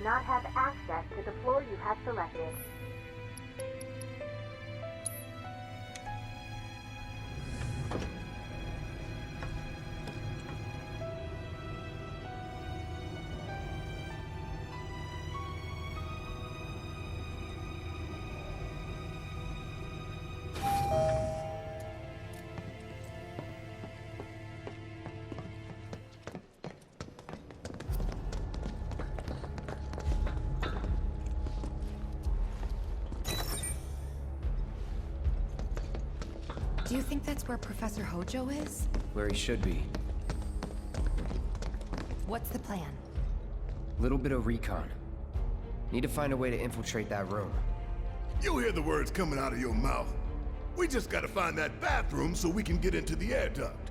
do not have access to the floor you have selected. Do you think that's where Professor Hojo is? Where he should be. What's the plan? Little bit of recon. Need to find a way to infiltrate that room. You hear the words coming out of your mouth. We just gotta find that bathroom so we can get into the air duct.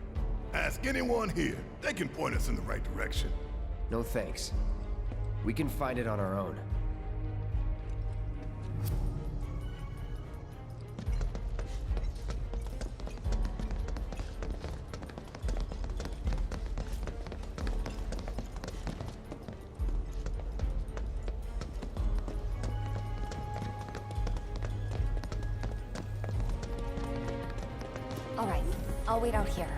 Ask anyone here. They can point us in the right direction. No thanks. We can find it on our own. All right, I'll wait out here.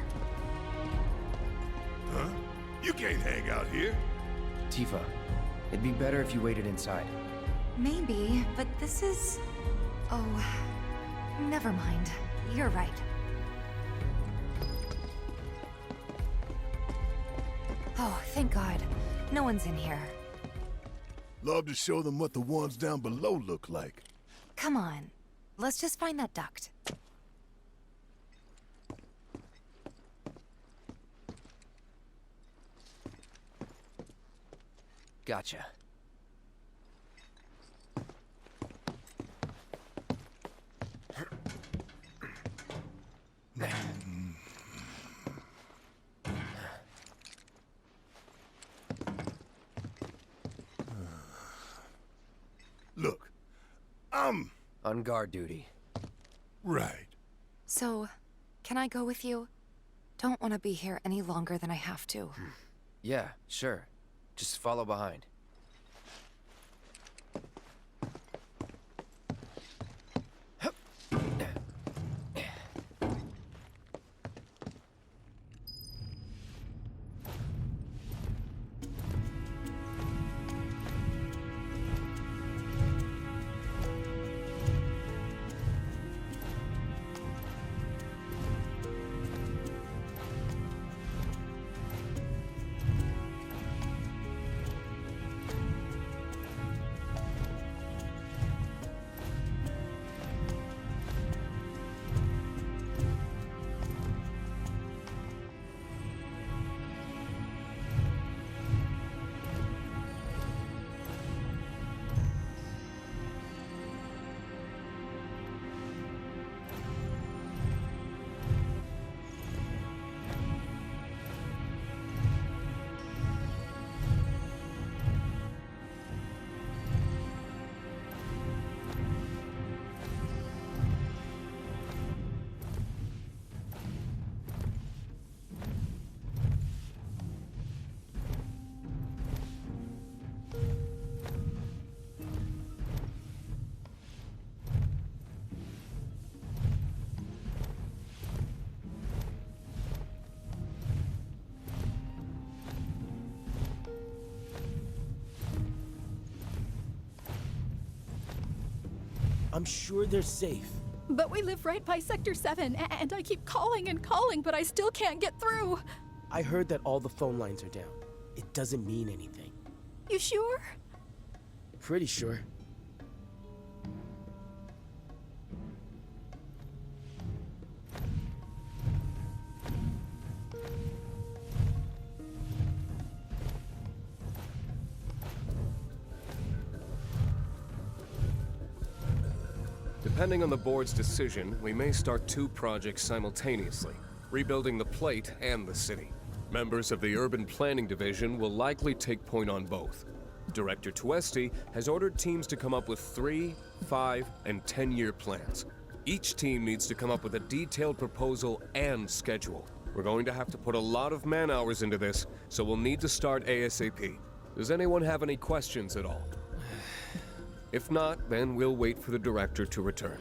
Huh? You can't hang out here. Tifa, it'd be better if you waited inside. Maybe, but this is... Oh, never mind. You're right. Oh, thank God. No one's in here. Love to show them what the ones down below look like. Come on. Let's just find that duct. Gotcha. Look, On guard duty. right. So, can I go with you? Don't want to be here any longer than I have to. Yeah, sure. Just follow behind. I'm sure they're safe. But we live right by Sector 7, and I keep calling and calling, but I still can't get through. I heard that all the phone lines are down. It doesn't mean anything. You sure? Pretty sure. Depending on the board's decision, we may start 2 projects simultaneously, rebuilding the plate and the city. Members of the Urban Planning Division will likely take point on both. Director Tuesti has ordered teams to come up with 3, 5, and 10-year plans. Each team needs to come up with a detailed proposal and schedule. We're going to have to put a lot of man-hours into this, so we'll need to start ASAP. Does anyone have any questions at all? If not, then we'll wait for the director to return.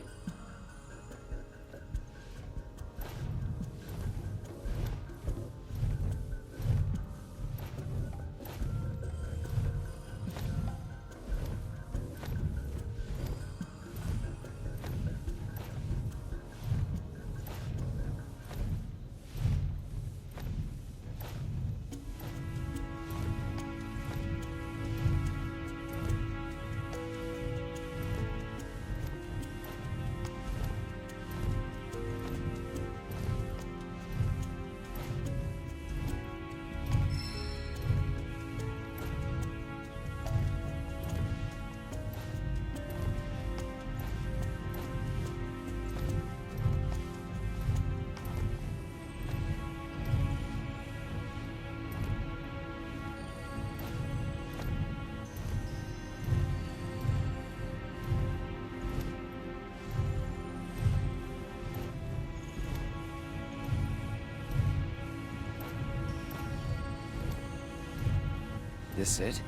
This it?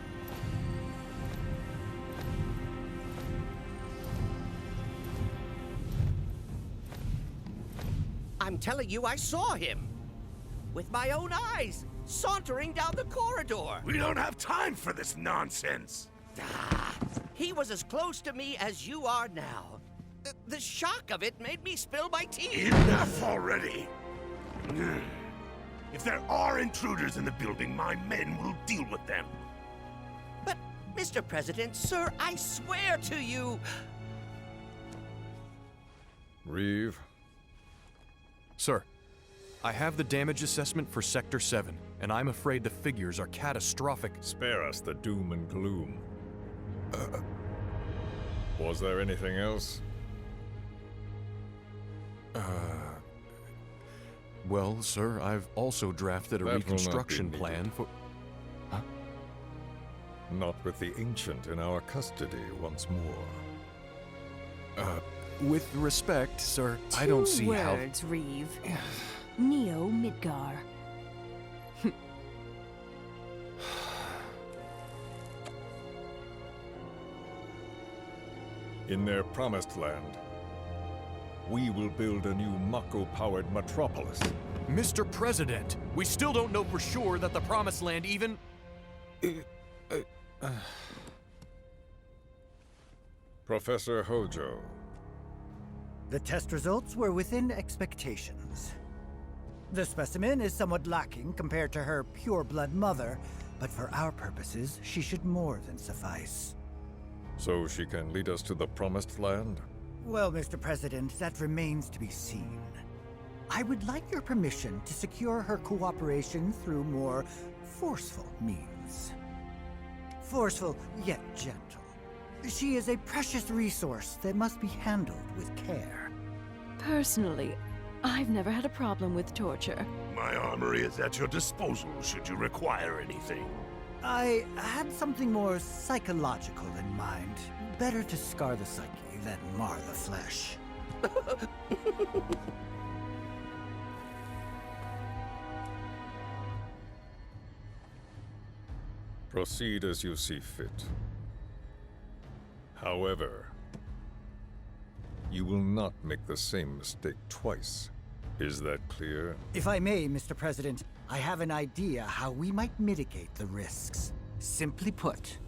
I'm telling you, I saw him. With my own eyes, sauntering down the corridor. We don't have time for this nonsense. He was as close to me as you are now. The shock of it made me spill my tea. Enough already. If there are intruders in the building, my men will deal with them. But, Mr. President, sir, I swear to you... Reeve. Sir, I have the damage assessment for Sector 7, and I'm afraid the figures are catastrophic. Spare us the doom and gloom. Was there anything else? Well, sir, I've also drafted a That will not be reconstruction needed. plan for... Huh? Not with the Ancient in our custody once more. With respect, sir, I don't see how... Two words, Reeve. Neo Midgar. In their promised land, we will build a new Mako-powered metropolis. Mr. President, we still don't know for sure that the Promised Land even... Professor Hojo, The test results were within expectations. The specimen is somewhat lacking compared to her pure-blood mother, but for our purposes, she should more than suffice. so she can lead us to the Promised Land? Well, Mr. President, that remains to be seen. I would like your permission to secure her cooperation through more forceful means. Forceful, yet gentle. She is a precious resource that must be handled with care. Personally, I've never had a problem with torture. My armory is at your disposal should you require anything. I had something more psychological in mind. Better to scar the psyche than mar the flesh. Proceed as you see fit. However, you will not make the same mistake twice. Is that clear? If I may, Mr. President, I have an idea how we might mitigate the risks. Simply put,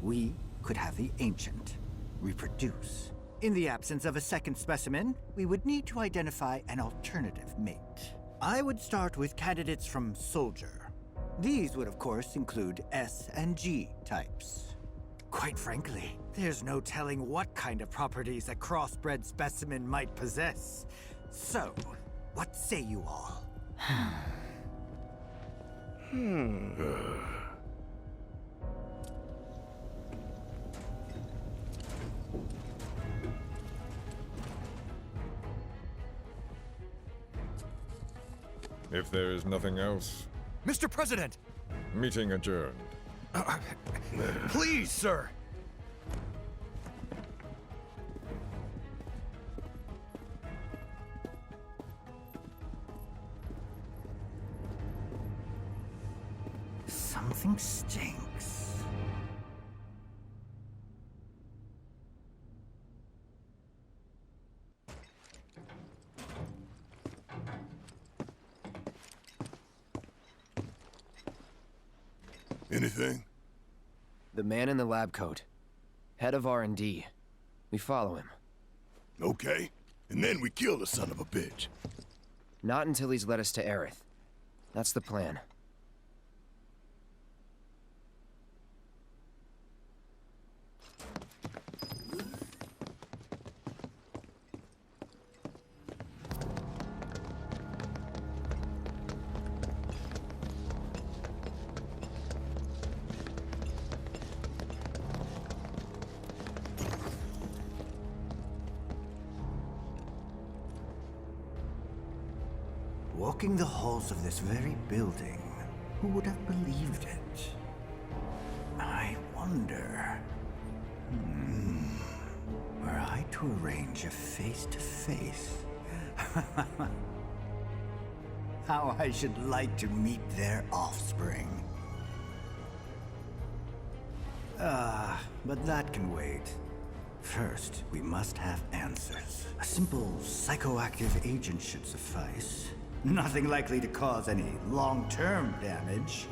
we could have the Ancient reproduce. In the absence of a second specimen, we would need to identify an alternative mate. I would start with candidates from Soldier. These would, of course, include S and G types. Quite frankly, there's no telling what kind of properties a crossbred specimen might possess. So, what say you all? If there is nothing else, Mr. President! meeting adjourned. Please, sir! Something stinks. Anything? The man in the lab coat. Head of R&D. We follow him. Okay. And then we kill the son of a bitch. Not until he's led us to Aerith. That's the plan. Walking the halls of this very building, who would have believed it? I wonder... Were I to arrange a face-to-face... How I should like to meet their offspring. But that can wait. First, we must have answers. A simple psychoactive agent should suffice. Nothing likely to cause any long-term damage.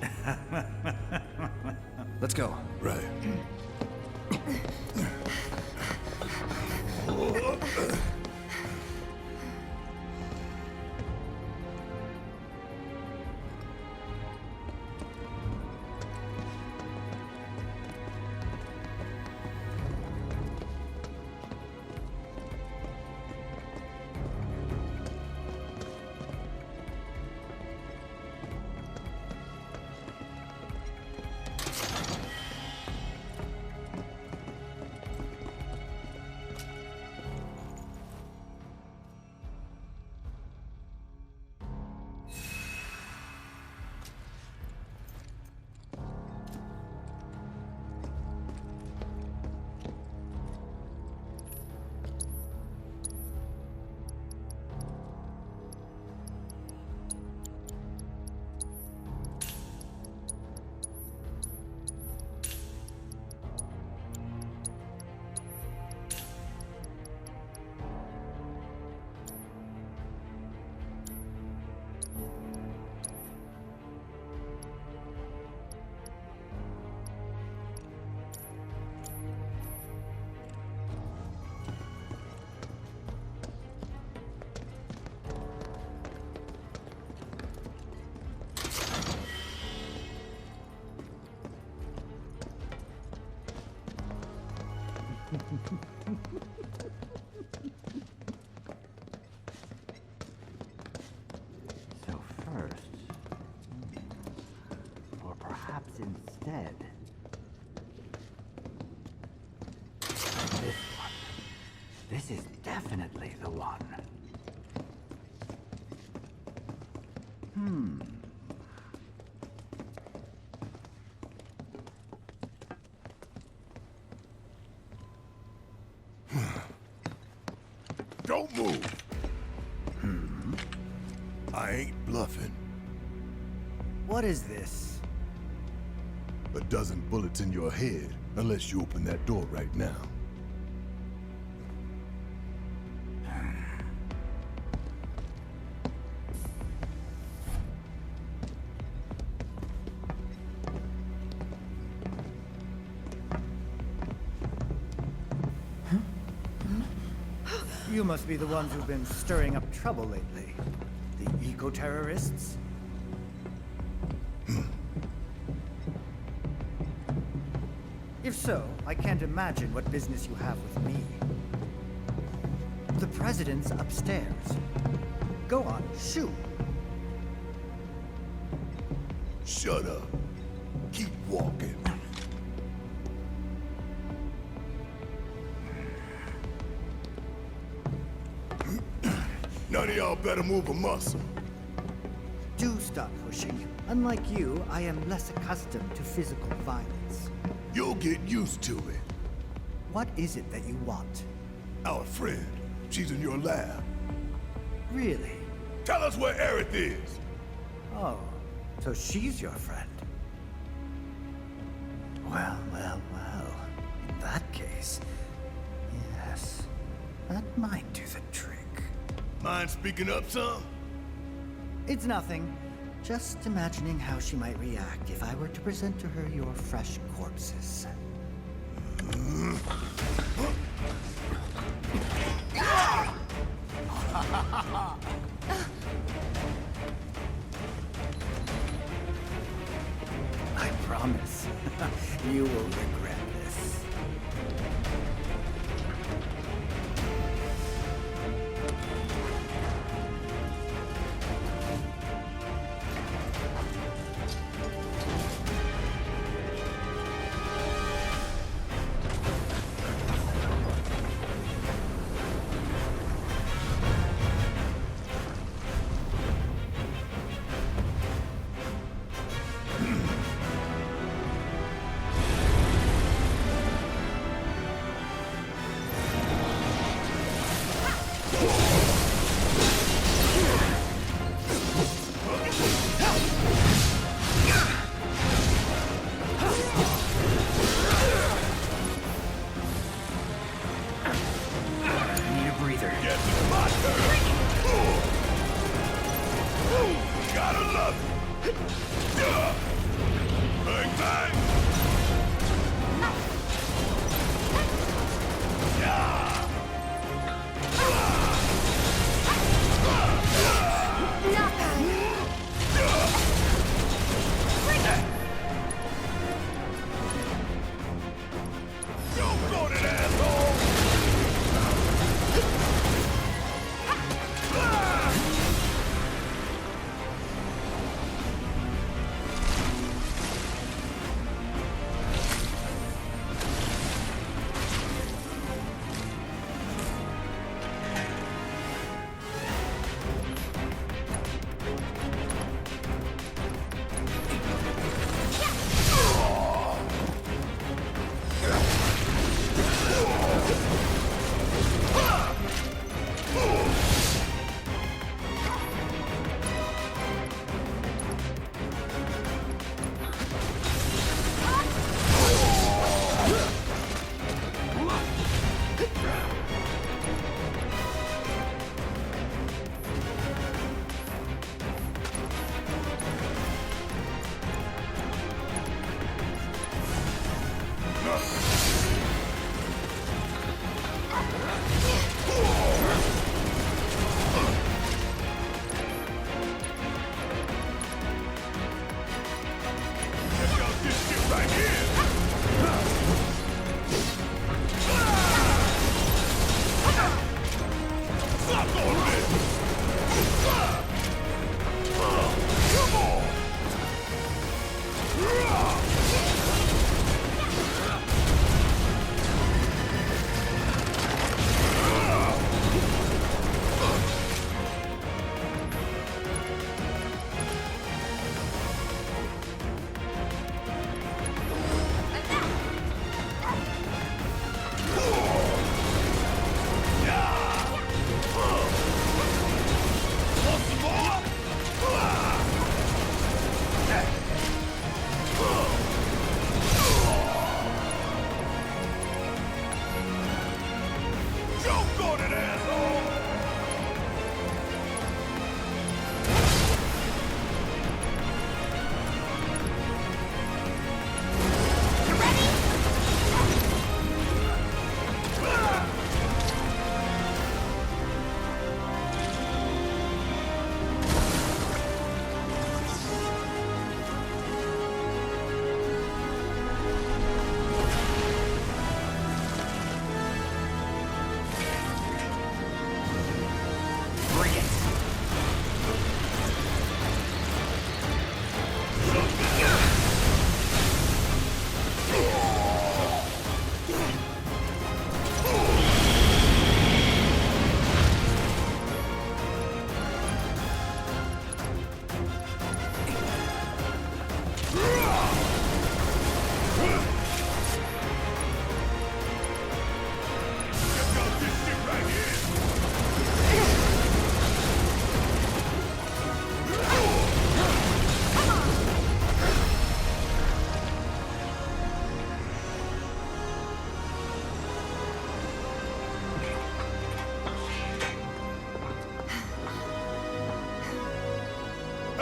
Let's go. Right. So first... Or perhaps instead... This one. This is definitely the one. Don't move. I ain't bluffing. What is this? A dozen bullets in your head, unless you open that door right now. You must be the ones who've been stirring up trouble lately. The eco-terrorists? If so, I can't imagine what business you have with me. The president's upstairs. Go on, shoot. Shut up. Keep walking. None of y'all better move a muscle. Do stop pushing. Unlike you, I am less accustomed to physical violence. You'll get used to it. What is it that you want? Our friend. She's in your lab. Really? Tell us where Aerith is. Oh, so she's your friend. Well, well, well. In that case, yes, that might do the trick. Mind speaking up some? It's nothing. Just imagining how she might react if I were to present to her your fresh corpses. I promise, you will regret this.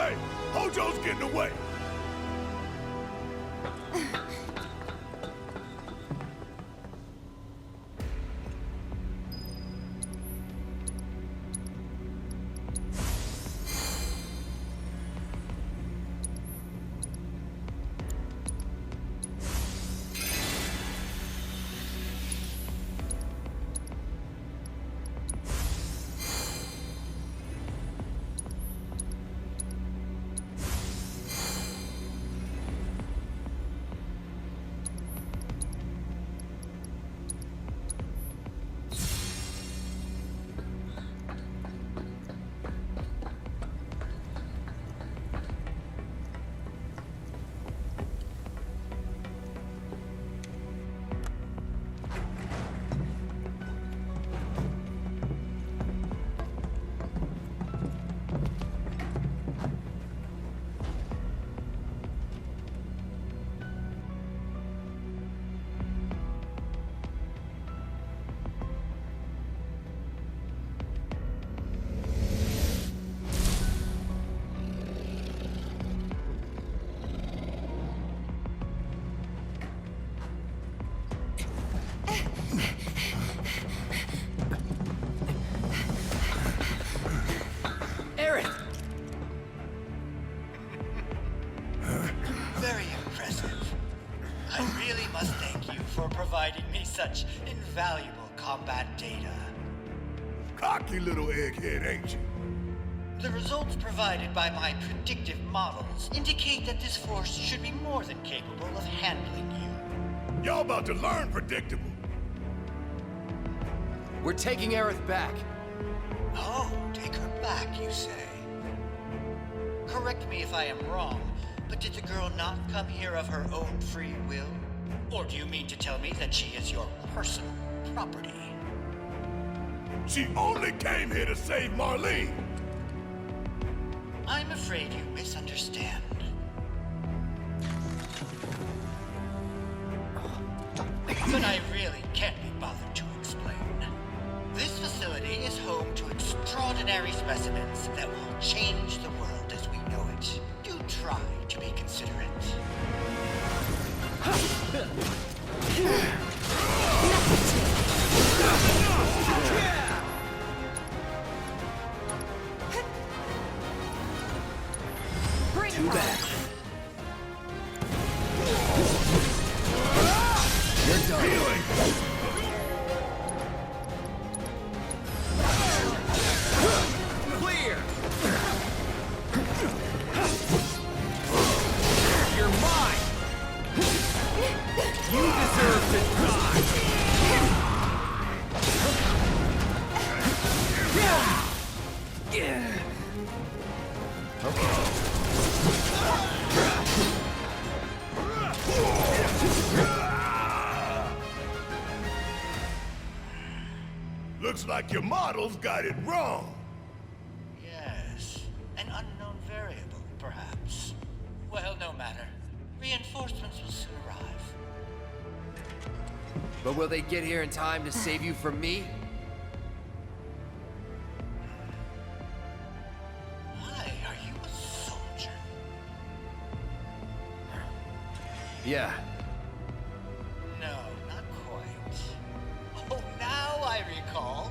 Hey, Hojo's getting away! Very impressive. I really must thank you for providing me such invaluable combat data. Cocky little egghead, ain't you? The results provided by my predictive models indicate that this force should be more than capable of handling you. Y'all about to learn predictable. We're taking Aerith back. Oh, take her back, you say? Correct me if I am wrong, but did the girl not come here of her own free will? Or do you mean to tell me that she is your personal property? She only came here to save Marlene. I'm afraid you misunderstand. But I really can't be bothered to explain. This facility is home to extraordinary specimens that will change the world as we know it. Do try to be considerate. Too bad. You're done. Clear! You're mine! You deserve to die! Okay. Looks like your models got it wrong. Yes, an unknown variable, perhaps. Well, no matter. Reinforcements will soon arrive. But will they get here in time to save you from me? Why, are you a soldier? Yeah. No, not quite. Oh, now I recall.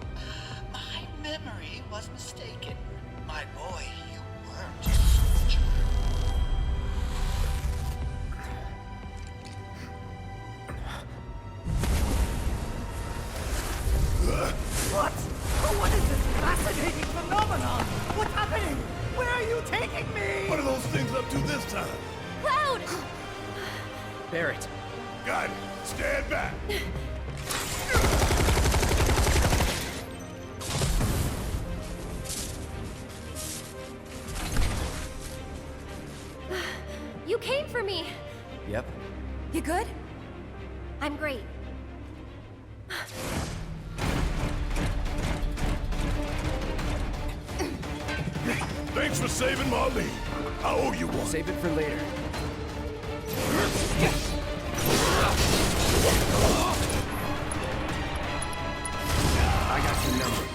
My memory was mistaken. My boy, you weren't a soldier. What? Oh, what is this fascinating phenomenon? What's happening? Where are you taking me? What are those things up to this time? Cloud! Barrett. Got it. Stand back. You came for me. Yep. You good? I'm great. Thanks for saving Marlene. I owe you one. Save it for later. I got your number.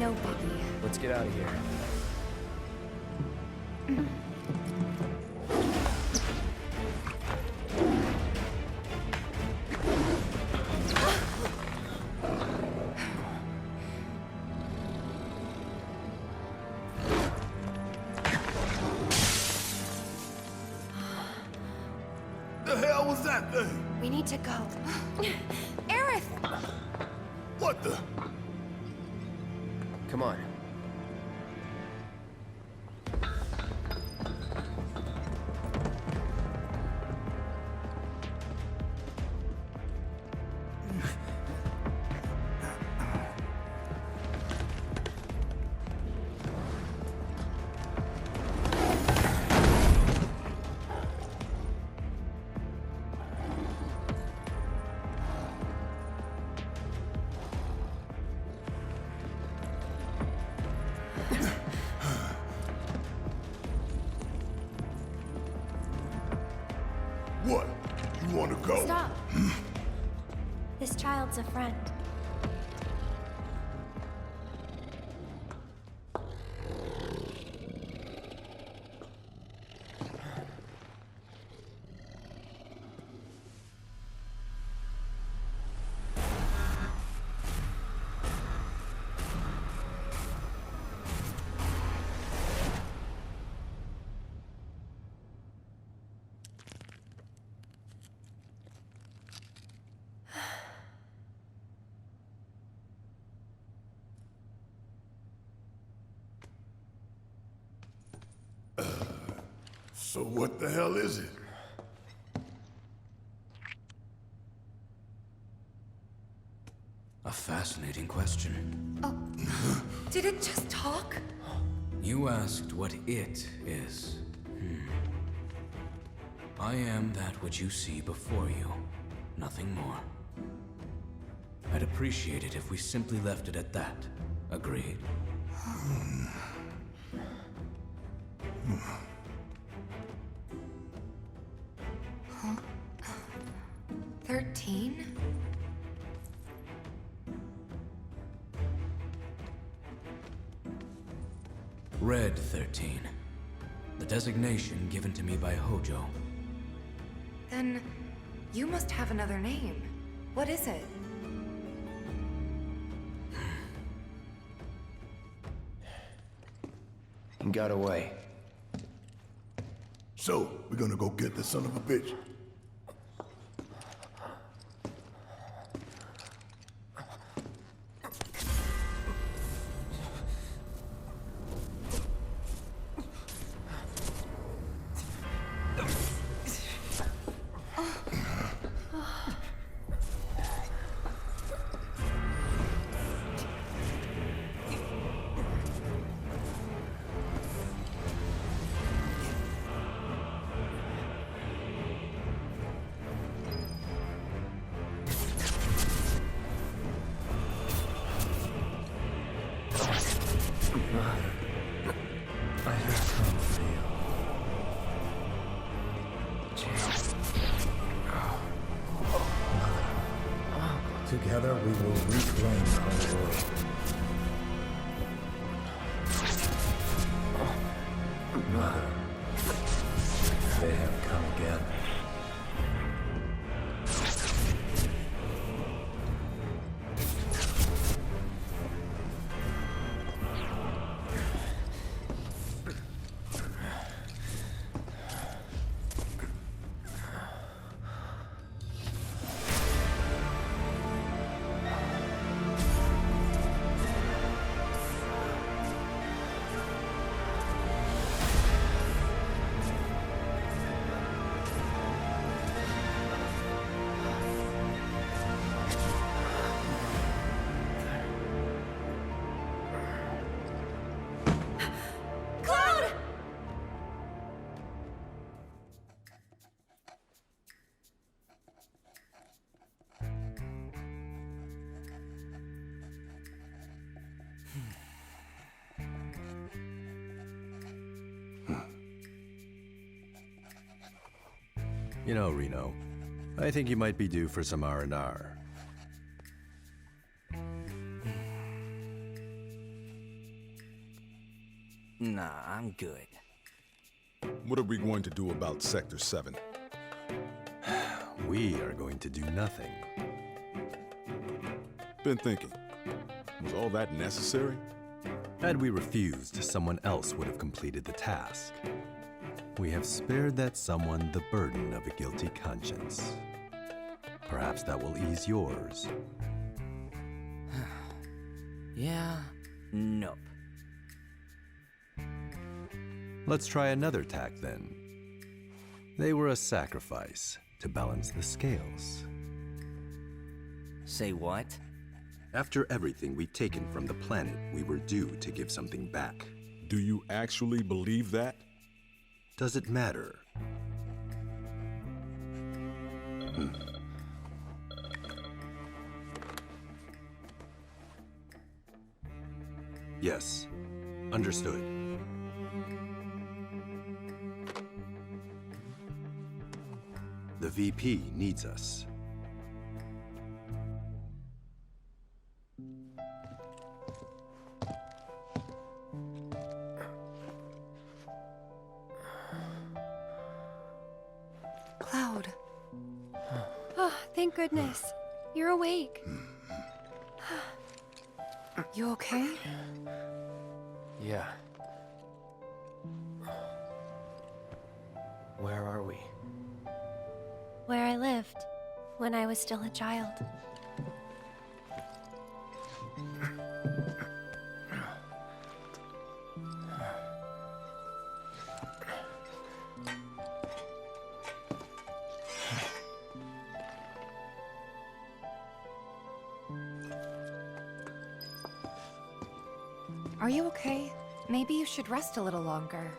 No biggie. Let's get out of here. The hell was that thing? We need to go. Aerith! What the? Come on. What? You want to go? Stop. This child's a friend. So what the hell is it? A fascinating question. Oh, did it just talk? You asked what it is. I am that which you see before you, nothing more. I'd appreciate it if we simply left it at that. Agreed? 13? Red 13. The designation given to me by Hojo. Then you must have another name. What is it? He got away. So, we're gonna go get the son of a bitch. Together we will reclaim our world. Mother, they have come again. You know, Reno, I think you might be due for some R&R. Nah, I'm good. What are we going to do about Sector 7? We are going to do nothing. Been thinking, was all that necessary? Had we refused, someone else would have completed the task. We have spared that someone the burden of a guilty conscience. Perhaps that will ease yours. Yeah, nope. Let's try another tack then. They were a sacrifice to balance the scales. Say what? After everything we'd taken from the planet, we were due to give something back. Do you actually believe that? Does it matter? Yes, understood. The VP needs us. Cloud. Oh, thank goodness. You're awake. You okay? Yeah. Where are we? Where I lived when I was still a child. Are you okay? Maybe you should rest a little longer.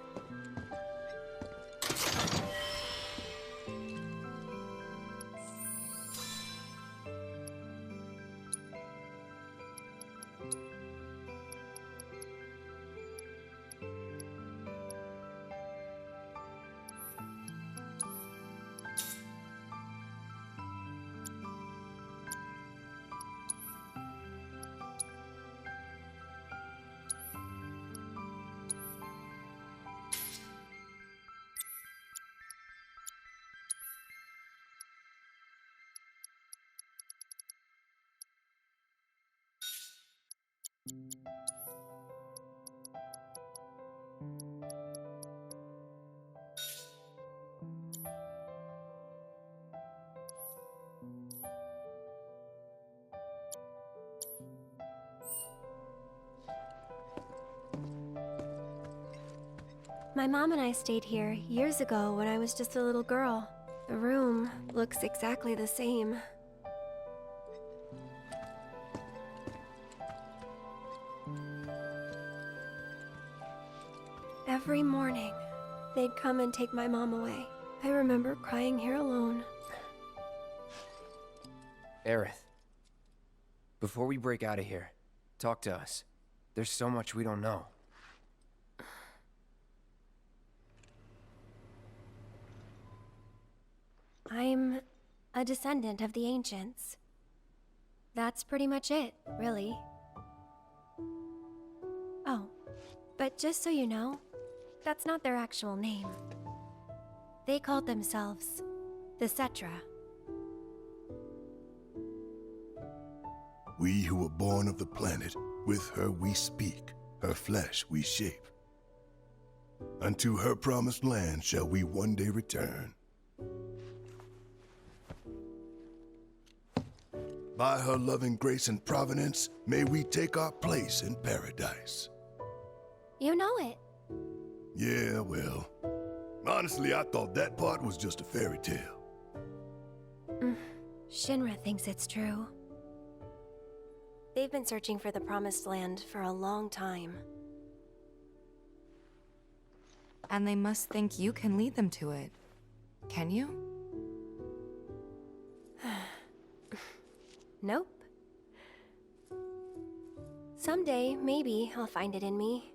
My mom and I stayed here years ago when I was just a little girl. The room looks exactly the same. Every morning, they'd come and take my mom away. I remember crying here alone. Aerith, before we break out of here, talk to us. There's so much we don't know. I'm a descendant of the ancients. That's pretty much it, really. Oh, but just so you know, that's not their actual name. They called themselves the Cetra. We who were born of the planet, with her we speak, her flesh we shape. Unto her promised land shall we one day return. By her loving grace and providence, may we take our place in paradise. You know it. Yeah, well, honestly, I thought that part was just a fairy tale. Shinra thinks it's true. They've been searching for the Promised Land for a long time. And they must think you can lead them to it. Can you? Nope. Someday, maybe, I'll find it in me.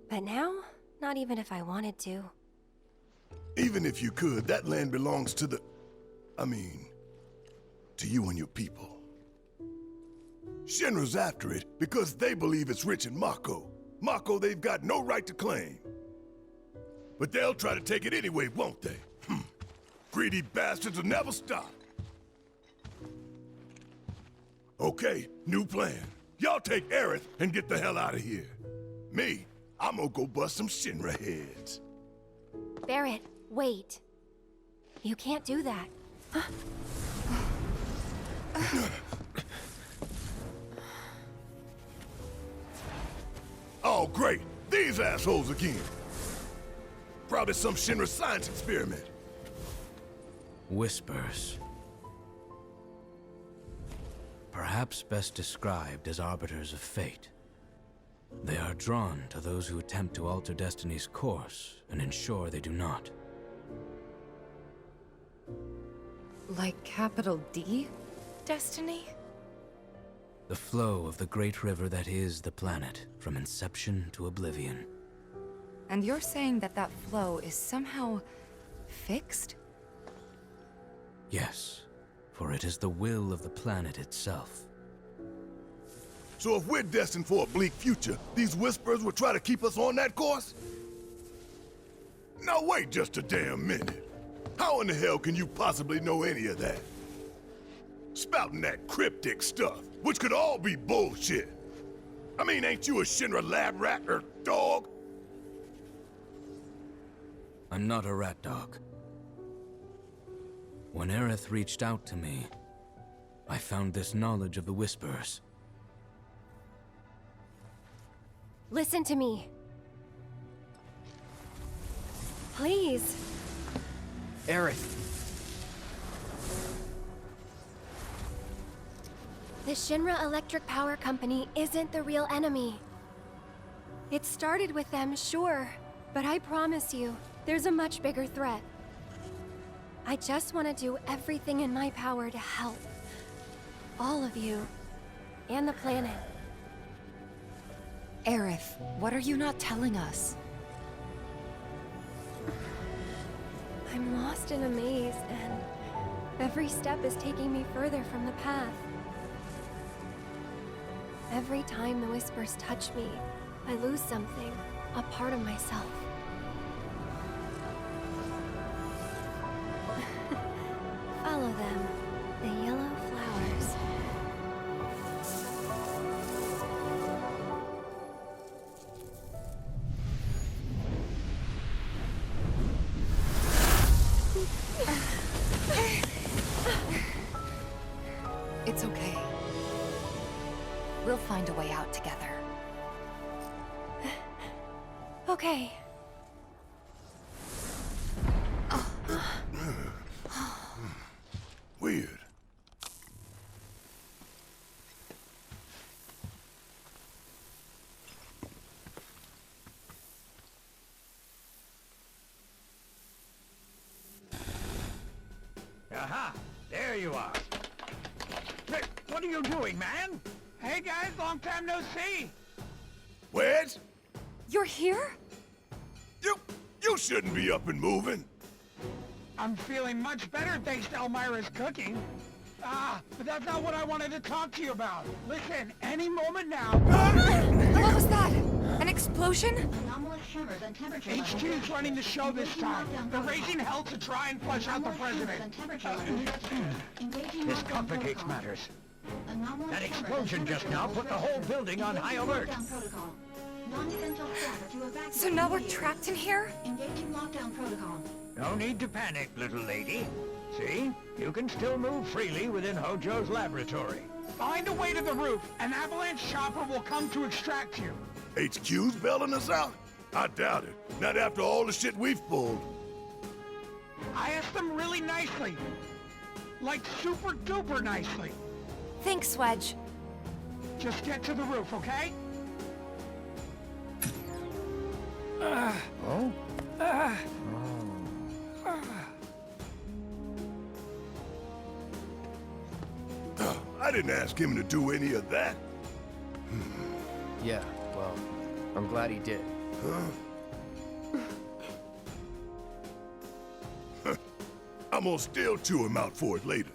But now, not even if I wanted to. Even if you could, that land belongs to the... to you and your people. Shinra's after it because they believe it's rich in Mako. Mako they've got no right to claim. But they'll try to take it anyway, won't they? Greedy bastards will never stop. Okay, new plan. Y'all take Aerith and get the hell out of here. Me, I'm gonna go bust some Shinra heads. Barrett, wait. You can't do that. Oh, great. These assholes again. Probably some Shinra science experiment. Whispers. Perhaps best described as arbiters of fate. They are drawn to those who attempt to alter destiny's course and ensure they do not. Like capital D? Destiny? The flow of the great river that is the planet, from inception to oblivion. And you're saying that that flow is somehow fixed? Yes, for it is the will of the planet itself. So if we're destined for a bleak future, these Whispers will try to keep us on that course? Now wait just a damn minute. How in the hell can you possibly know any of that? Spouting that cryptic stuff, which could all be bullshit. I mean, ain't you a Shinra lab rat or dog? I'm not a rat dog. When Aerith reached out to me, I found this knowledge of the Whispers. Listen to me. Please. Aerith. The Shinra Electric Power Company isn't the real enemy. It started with them, sure, but I promise you, there's a much bigger threat. I just want to do everything in my power to help. All of you. And the planet. Aerith, what are you not telling us? I'm lost in a maze, and every step is taking me further from the path. Every time the Whispers touch me, I lose something, a part of myself. Follow them, the yellow flowers. It's okay. We'll find a way out together. Okay. Weird. Aha! There you are. Hey, what are you doing, man? Hey guys, long time no see. Wedge? You're here? You shouldn't be up and moving. I'm feeling much better thanks to Elmira's cooking. But that's not what I wanted to talk to you about. Listen, any moment now... What was that? An explosion? HQ's running the show this time. They're raising hell to try and flush out the president. This complicates matters. That explosion just now put the whole building on high alert. So now we're trapped in here? No need to panic, little lady. See? You can still move freely within Hojo's laboratory. Find a way to the roof. An avalanche chopper will come to extract you. HQ's bailing us out? I doubt it. Not after all the shit we've pulled. I asked them really nicely. Like super duper nicely. Thanks, Wedge. Just get to the roof, okay? I didn't ask him to do any of that. Yeah, well, I'm glad he did. I'm gonna still chew him out for it later.